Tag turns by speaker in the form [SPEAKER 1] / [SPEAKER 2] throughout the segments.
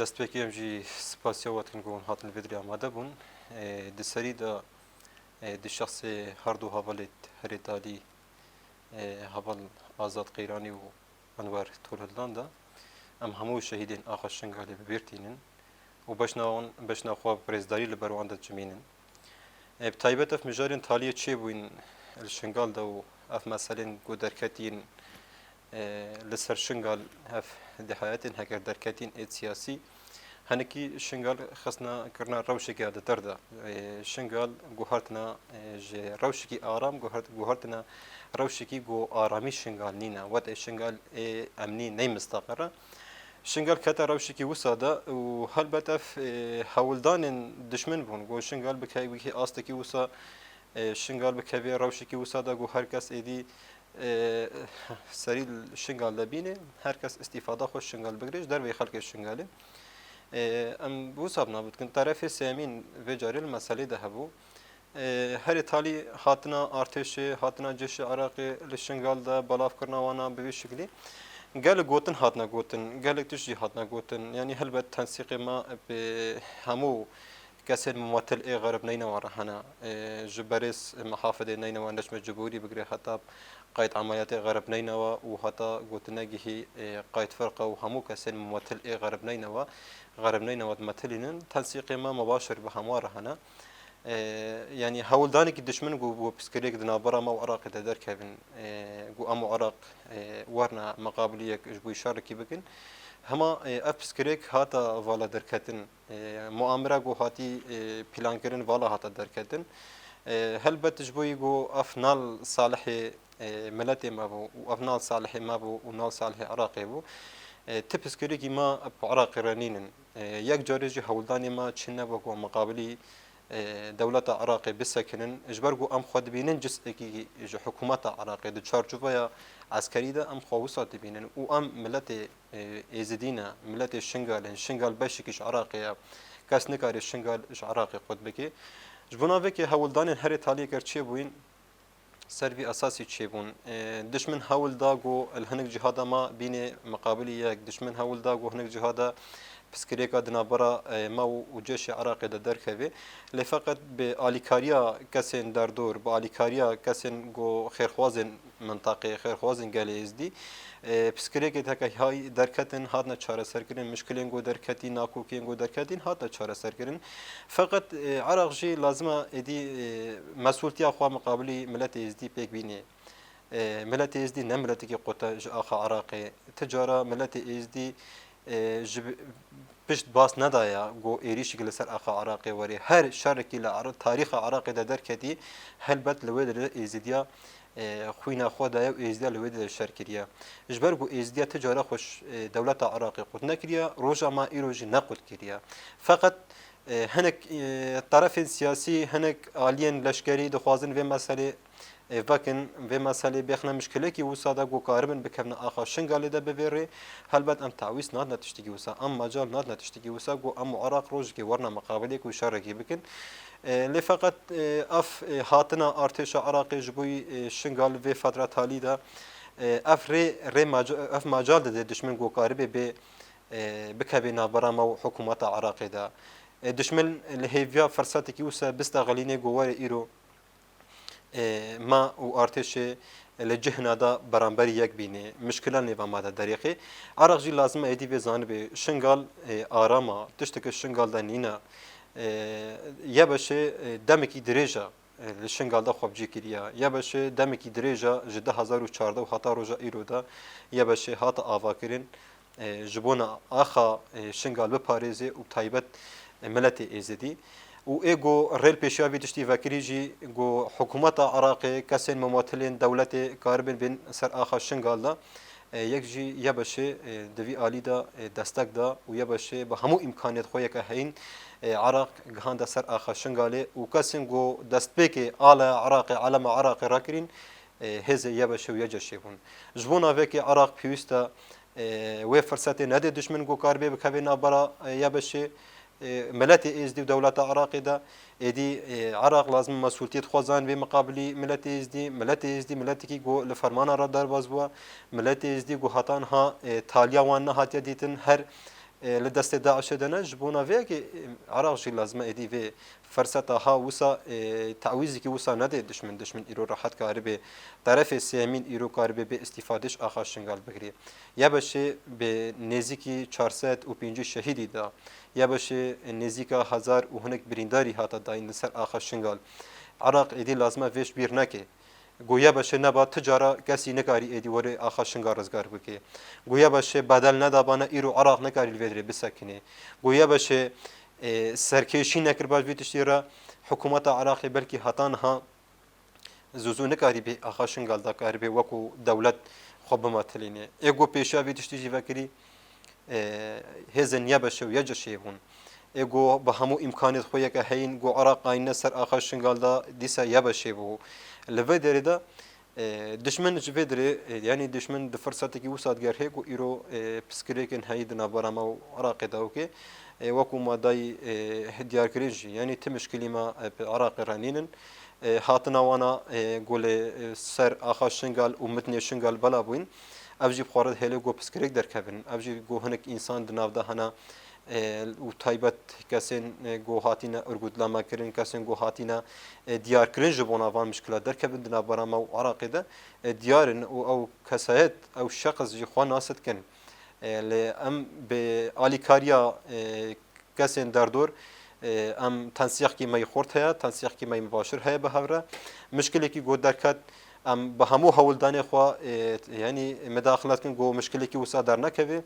[SPEAKER 1] دەست پێکیم ژی سپاسیاوەتکن گۆن هاتن vêdrê amade bûn di serî de di şexsê her du hevalê herê talî heval Azad Qeyranî û Enwer Tolhildan da em hemû şehîdên axa Şingalê bibêrtînin û beşna xwe birêzdarî li ber wan de cimînin. Bi taybet ev mijarên taliyê çêbûyîn li Şingal de û ev meselên ku derketîn li ser Şingal hev di hayetên heger derketîn êd siyasî henekî Şingal xesna kirina rewşekê adîtir de Şingal guhartina ji rewşekî aram guhartina rewşekî got aramî Şingal nîne wetê Şingal ê emnî ney mistaqira Şingal kete rewşekî wisa da û helbet ev hewildanên dişmin bûn got Şingal bikevî astekî wisa Şingal bikevî rewşekî wisa da got herkes êdî serî Şingal de bîne herkes îstîfada xwe Şingal bigire ji dervê xelkê Şingalê em wisa nabitkin terefê sêmîn vê carî li meselê de hebû herê talî hatina artêşê hatina ceşê Iraqê li Şingal de belavkirina wan bi vê şeklî gelek gotin hatine gotin gelek tişt jî hatine gotin yanî helbet tensîqê me bi hemû kesên mumetil ê xerib neyne wan re hene ji berês mehafidê neyne wan neçme ciborî bigire heta قاید عملیاتی غرب نینوا و حتی گوتنگی قاید فرقه و همو کسین ممثل غرب نینوا ممثلین تنسیق ما مباشر به هموار هنه یعنی هولدانی که دشمن گو پسکریک دنابرا ما و عراق تدر کبن گو امو عراق ورنا مقابلی جبوی شارکی بکن هما اف پسکریک هاتا والا درکتن مؤامره گو هاتی پلان کرن والا هاتا درکتن هلبت جبوی گو افنال صالح ملتي ما بو وأفنال صالح ما بو ونال صالح عراقي بو تبسكري ما بعراق رنين يك جارجي هولداني ما تشنا بو مقابلي دولة عراقي بسكنن اجبرجو ام خد بينن جسكي حكومة عراقي د تشارجوفيا عسكري ده ام خوصات بينن وام ملتي ازدينا ملتي شنغال بشكيش عراقي كاس نكاري شنغال عراقي قد بكي جبنا بكي هولداني هري تالي كرتشي بوين سربي أساسي تشيبون دشمن هول داغو الهنك جهادا ما بين مقابل ياك دشمن هول داغو هنك جهادا بسكريكا دنابرا ما وجيش عراقي دا دركبي لفقط بآليكاريا كسين داردور بآليكاريا كسين جو خيرخوازن منطقة خيرخوازن قاليزدي بسكريكا تاكا هاي دركتن هادنا چارة سركرين مشكلين جو دركتين ناكوكين جو دركتين هادنا چارة سركرين فقط عراق جي لازمه ادي مسؤوليتي اخوا مقابلي ملت ازدي بيك بيني ملت ازدي نملتي كي قوتا اخا عراقي تجاره ملت ازدي پشت باس ندایا گو ایریش که لسر اخا عراقی وری هر شرکی لعرض تاریخ عراقی دا درکتی هلبت لوید ازدیا خوینا خدا و ازدیا لوید شرکریا جبر گو ازدیا تجاره خوش دولت عراقی قد نکریا روزا ما ایروجی نقد کریا فقط هنک طرف سیاسی هنک آلین لشکری دخوازن و مسئله وكن في مسألة بيخنا مشكلة كي وصادا جو قاربن بكمنا آخر شنغالي ده ببيري هلبت أم تعويس نادنا تشتكي وصا أم مجال نادنا تشتكي وصا جو أم عراق روج كي ورنا مقابلك وشاركي بكن لفقط أف هاتنا أرتش عراقي جبوي شنغال في فترة تالي ده أف أف مجال ده دشمن جو قاربي بكبنا برا مو حكومة عراقي ده دشمن لهيفيا فرصتي كي وصا بستغليني جوار إيرو ما و ارتش لجهنا دا برانبر یک بینه مشکل نظام دا دریقه عراق جی لازم ایدی به زانب شنغال آراما تشتک شنغال دا نینا یا باشه دمکی دریجا شنغال دا خوب جی کریا یا باشه دمکی دریجا جده 2014 و هتا روزا ایرو دا یا باشه هات آوا کرین جبونا آخا شنغال بپاريزي و تایبت ملت ازدی و ایگو ریل پیشاوی تشتی وکریجی گو حکومت عراقی کسین ممثلین دولت کاربن بین سر آخر شنغال دا یک جی یا باشه دوی آلی دا دستک دا و یا باشه با همو امکانیت خویه که هین عراق گهان دا سر آخر شنغاله و کسین گو دست بیک آل عراقی علم عراقی را کرین هزه یا باشه و یا جشه بون جبونا وکی عراق پیوستا و فرصت نده دشمن گو کاربه بکوی نابرا یا باشه ملت ازدی و دولت عراقی دا ادی عراق لازم مسئولیت خوازان به مقابلی ملت ازدی ملتی کی گو لفرمان را در باز بوا ملت ازدی گو هاتان ها تالیا وان هاتیا دیتن هر لدست داعش دنا جبونا فيك عراق جي لازم ادي في فرصتها ها وسا تعويزي كي وسا ندي دشمن ايرو راحت كاربي طرف السيمين ايرو كاربي باستفادهش اخاشنگال بگري يا بشه به نزيكي 400 و 5 شهيدي دا يا بشه نزيكا 1000 و هنك برينداري هاتا داين سر اخاشنگال عراق ادي لازم فيش بير نکه گویا باشه نبا تجارا کسی نکاری ایدی وره آخا شنگار رزگار بکه گویا باشه بدل ندابانه ایرو عراق نکاری الویدره بسکنه گویا باشه سرکشی نکر باش بیتشتی را حکومت عراقی بلکی هتان ها زوزو نکاری به آخا شنگال دا کاری به وکو دولت خوب ماتلینه ایگو پیشا بیتشتی جی وکری هزن یا باشه و یا جشه هون ایگو به همو امکانات خویه که هین گو عراق این سر آخا شنگال دا دیسا یا باشه بو لفدري دا دشمن جفدري يعني دشمن دفرصتك وساد غير هيك ويرو بسكريكن هيدنا برامو عراق داوكي وكو ما داي ديار كريج يعني تمشكلي ما عراق رانين هاتنا وانا قول سر اخا شنغال ومتني شنغال بلا بوين ابجي بخورد هلو جو بسكريك در كبن ابجي جو هنك انسان دناف ده هنا و تایبەت کەسێن گۆهاتینە ئەرگودلامە کردن کەسێن گۆهاتینە دیارکردن ji بۆ ناvan مشکلات دەرکەبن di navbera û Iraqê de diyarin û ew kesayet ew şeqs jî xwe nas dikin lê em bi alîkariya kesên derdor em tensiyekî me xort heye tensiyekî me başir heye bi hev re mişkilekî got derket em bi hemû hewildanê xwe yanî medaxilat kin got mişkilekî wisa dernekeve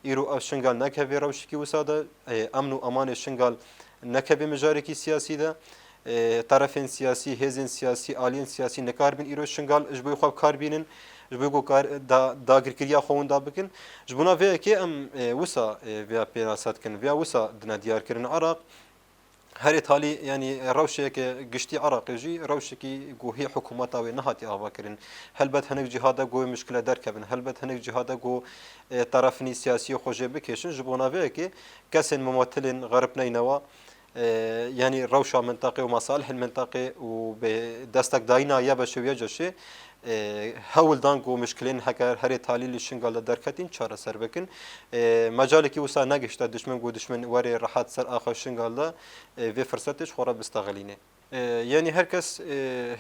[SPEAKER 1] îro ev şingal nekeve rewşekî wisa de emn û emanê şingal nekeve mijarekî siyasî de tarafên siyasî hêzên siyasî aliyên siyasî nekarbin îro şingal ji bo xwe kar bînin ji bo got dagirkiriya xwe hûn da bikin ji bona vê yekê em wisa vêya pênasa dikin vêya wisa dine diyarkirin Iraq هر تالی یعنی روشی که گشتی عراقی جی روشی که گوهی حکومت آوی نهاتی آوا کرن هلبت هنگ جهادا گوی مشکل در کبن هلبت هنگ جهادا گو طرفنی سیاسی خوشی بکشن جبوناوی که کسین ممثلین غرب نینوا يعني روشة منطقة ومصالح المنطقة وبدستك داينا يا بشوية جشة هول دانكو مشكلين هكر هري تالي للشنغال دركتين شارة سر بكن مجالك وسا نجشت دشمن جو دشمن وري راحت سر آخر شنغال ده في فرصتش خورا بستغلينه يعني هركس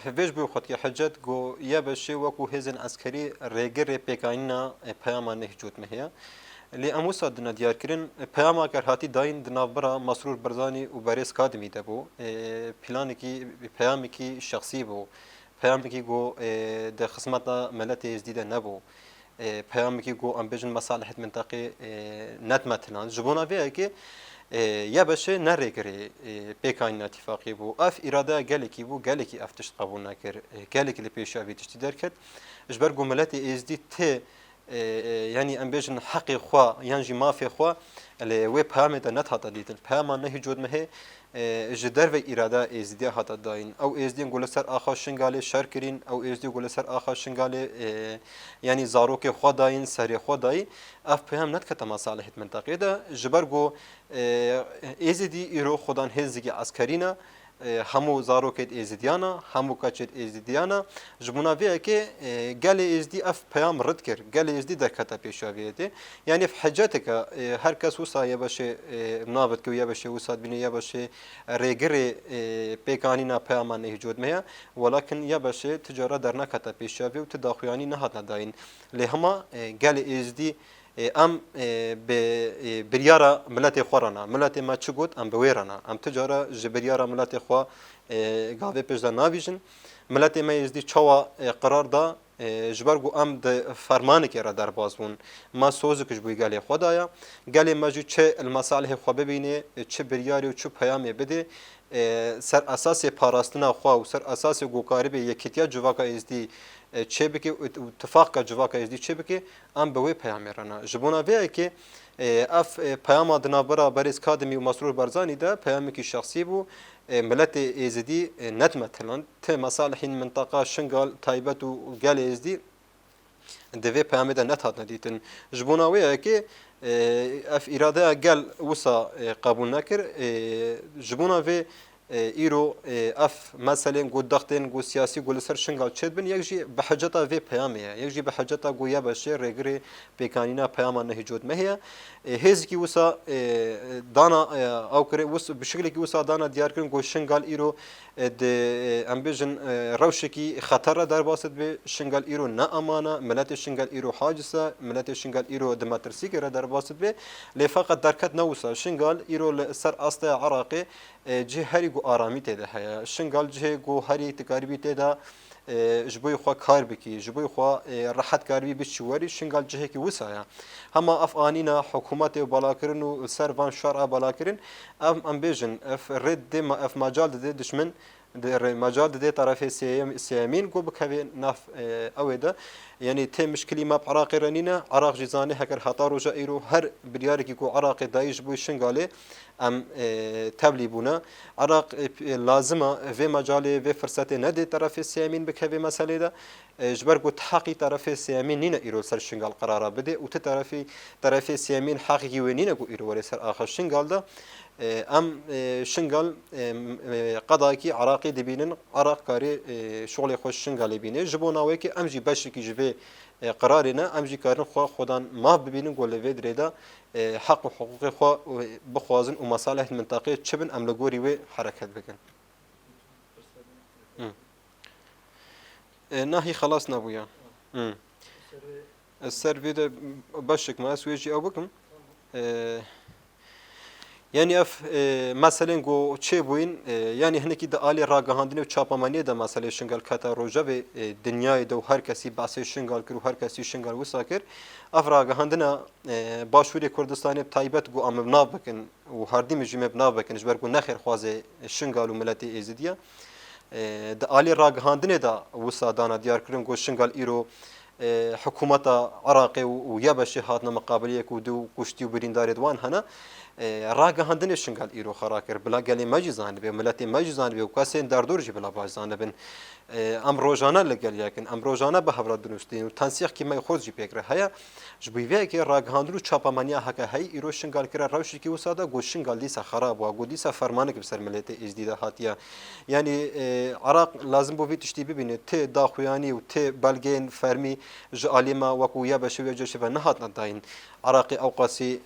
[SPEAKER 1] هفيج بيو خطي حجت جو يا بشي وكو هزن عسكري ريجر بيكاينا بياما نهجوت مهيا لأموسا دنا ديار كرين بياما كرهاتي داين دنا برا مسرور برزاني وباريس كادمي دبو بلانكي بيامكي شخصي بو بيامكي جو ده خصمتا ملتي جديدة نبو بيامكي جو أمبيجن مصالح منطقي نت مثلا جبونا فيها كي يا بشه نريكري بيكاين اتفاقي بو اف اراده جالكي بو جالكي افتش قبول نكر جالكي اللي بيشافي تشتدر كت اجبر جو ملتي از دي تي يعني امبيجن حقي خوا ينجي ما في خوا اللي ويب هامد نت هتا ديت البهام نه جود مه جدر و اراده از دي هتا داين او از دي نقول سر اخا شنغالي شركرين او از دي نقول سر اخا شنغالي يعني زاروك خوا داين سري خوا داي اف بهم نت كت مصالح منطقه ده جبر جو از دي ايرو خدان هزگي عسكرينا همو زاروکت ازدیانا همو کچت ازدیانا جمونا وی که گل ازدی اف پیام رد کر گل ازدی در کتا پیشاویته یعنی في حاجتك هر کس وسا یباشه نابت کو یباشه وساد بینه یباشه ریگر پیکانینا پیام نه وجود مه ولكن یباشه تجارت در نکتا پیشاوی و تداخیانی نه هات نداین لهما گل ازدی ام ببريارا ملاتي خورانا ملاتي ما تشغوت ام بويرانا ام تجاره جبريارا ملاتي خو غاوي بيجدا نافيجن ملاتي ما يزدي تشوا قرار دا جبرغو ام د فرمان كي را در بازون ما سوزك جبوي غالي خدايا غالي ماجو تش المصالح خو ببيني تش برياري و تش پیام بده سر اساس پاراستنا خو و سر اساس گوکاری به یکیتیا جواکا ازدی چه بکی اتفاق کا جواکا ازدی چه بکی ام به وی پیامرنا جبونا وی که اف پیام دنا برا بریس کادمی و مسرور برزانی ده پیامی کی شخصی بو ملت ازدی نت مثلا ت مصالح منطقه شنغال تایبت و گل ازدی دوی پیام ده نت هات ندیتن جبونا وی که اف اراده گل وسا قبول نکر جبونا وی ایرو اف مثلا گو دختن گو سیاسی گو لسر شنگال چد بن یک جی به حجتا وی پیامه یک جی به حجتا گویا بشه رگری پیکانینا پیامان نهجود مهیا هز کی وسا دانا او کر وس بشکل کی وسا دانا دیار کن گو شنگال ایرو د امبیژن روشکی خطر در واسط به شنگال ایرو نه امانه ملت شنگال ایرو حاجسه ملت شنگال ایرو دمترسی که در واسط به لفقط درکت نوسا شنگال ایرو سر اصل عراقی جه هری گو آرامی تده هیا شنگال جه گو هری تکاربی تده جبوی خوا کار بکی جبوی خوا راحت کاری بچوری شنگال جه کی وسایا هما افغانینا حکومت بالا کرن و سروان شرع بالا کرن ام بیژن اف رد ما اف مجال ده دشمن در مجال ده طرف سیامین گو بکوی ناف اویده یعنی ته مشکلی ما عراق رنینا عراق جزانه هکر هتارو جایرو هر بریاری کی گو عراق دایش بو شنگاله ام تبلیبونا عراق لازمه و مجال و فرصت نده طرف سیامین بکوی مسئله ده جبر گو تحقی طرف سیامین نینه ایرو سر شنگال قراره بده و ته طرف سیامین حقیقی و نینه گو ایرو ولی سر آخر شنگال ده ام شنگال قضایی عراقی دبینن عراق کاری شغل خوش شنگالی بینه جبوناوی که امجی بشه کی جبه قرارنا امجی کارن خودان ما ببینن گل و دردا حق و حقوق خو بخوازن و مصالح منطقه چبن املگوری و حرکت بکن نهی خلاص نبویا السر فيدا بشك ما سويجي او بكم yani ev mesela go çebuin yani heneki de ali ragahandine ve çapamaniye de mesela şingal kata roja ve dünyayı da herkesi bahse şingal kuru herkesi şingal usakir ev ragahandine başvuru Kurdistan'ı taybet go amevna bakın ve hardi mecime bna bakın jber go naxir xwaze şingal u milleti ezidiya de ali ragahandine da usa dana diyar kirin go şingal iro حكومة عراق ويابش هاتنا مقابلية ودو كشتي وبريندار دوان هنا راجع هندني شنقال إيرو خراكر بلا قالي ما جزان بي ملتي ما جزان بي وكاسين داردور جي بلا باجزان بن أم روجانا لقال ياكن أم روجانا بحفرات دنوستين وتنسيق كما يخوض جي بيكره هيا جبيفيا كي راجع هندرو تشابا مانيا هكا هاي إيرو شنقال كرا روشي كي وسادا قو شنقال ليسا خراب وقو ليسا فرمانك بسر ملتي إجديدا هاتيا يعني عراق لازم بو في تشتي ببيني تي داخوياني وتي بلغين فرمي جاليما وكويا بشوي جوشفا نهاتنا داين عراقي اوقاسي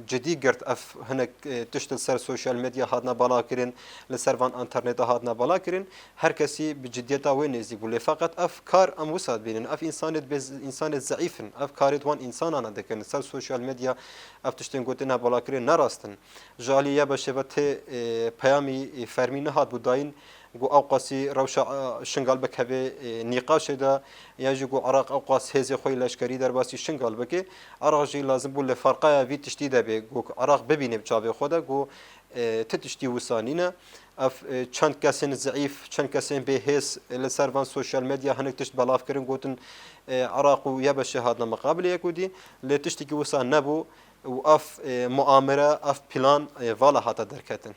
[SPEAKER 1] جدي قرت اف هناك تشتل سر سوشيال ميديا هاتنا بالا كرين لسرفان انترنت هاتنا بالا كرين هر كسي بجديته وين يزي بقول فقط افكار ام وساد بينن اف انسان ضعيف افكار وان انسان انا دكن سر سوشيال ميديا اف تشتن قوتنا بالا كرين نراستن جاليا بشبت بيامي فرمي نهات بوداين جو اوقاسي روشا شنغال بكبه نقاش ده يجي جو عراق اوقاس هزي خوي لشكري در باسي شنغال بكي عراق جي لازم بول فرقه في تشتيده به جو عراق ببينه بجابه خدا جو تتشتي وسانينا اف چند کسین ضعیف چند کسین به حس لسروان سوشال مدیا هنک تشت بلاف کرن گوتن عراق و یا بشه هادنا مقابل یکودی لتشتی کی وسان نبو و اف مؤامره اف پلان والا هاتا درکتن